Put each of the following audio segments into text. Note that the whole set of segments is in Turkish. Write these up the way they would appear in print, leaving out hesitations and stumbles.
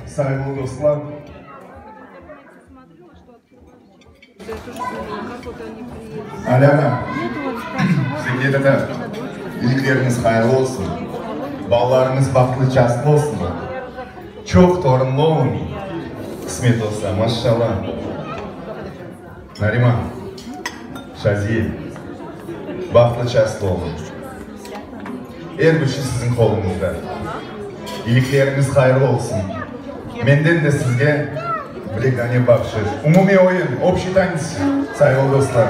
Saygılı dostlar. Alana, sizге de ilikleriniz hayırlı olsun. Ballarınız baklı çaslı olsun. Çok torunlu olun. Kısmet olsa maşallah. Narimан, Şaziye, baklı çaslı olun. Her bir şey sizin kolunuzda. İyilikleriniz hayırlı olsun. Menden de sizge bilekane bakışır. Umumi oyun, общий танец. Saygılı dostlar.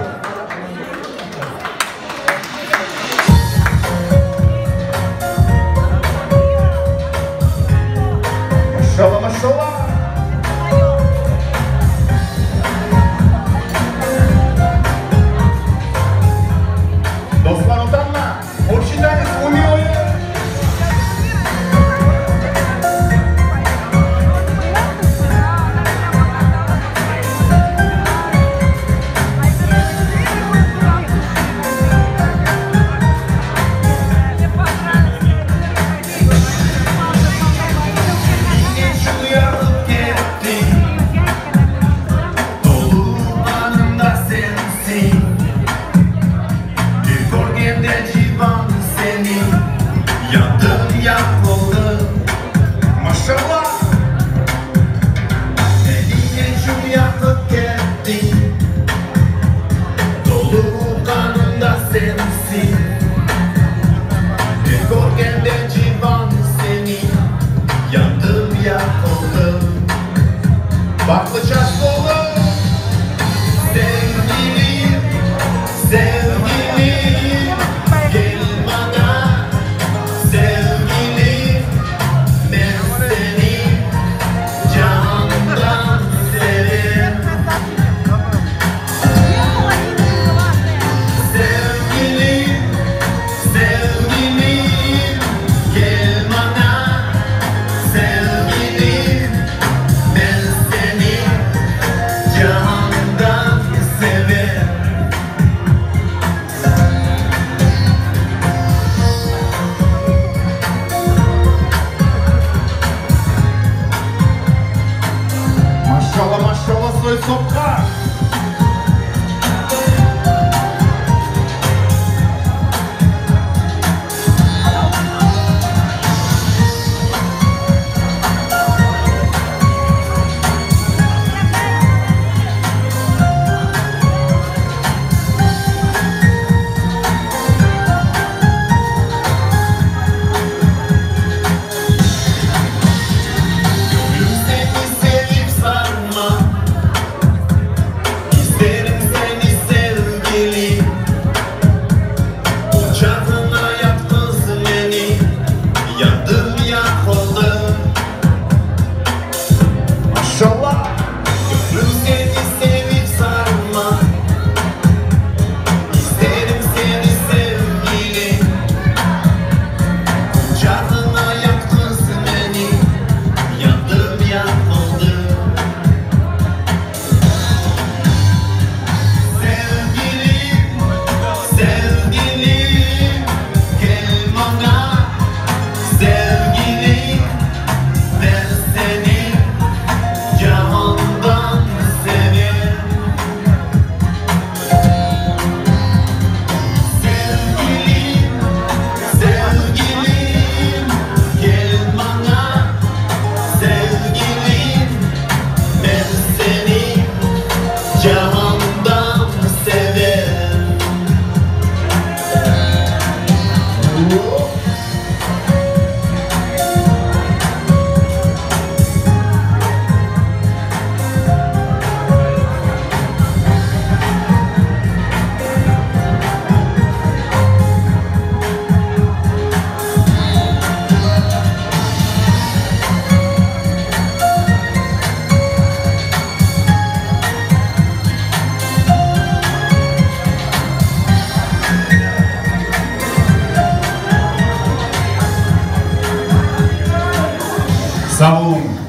Maşallah maşallah. Dostlar utanma. Общий танец, umumi oyun. Baklı çaslı olur. Sevgilim, sevgilim, gel bana. Sevgilim, ben seni canımdan severim. Sevgilim, sevgilim, gel bana. Sevgilim, ben seni canımdan severim. Maşallah maşallah soy sokak. Canımdan severim. Sağ olun.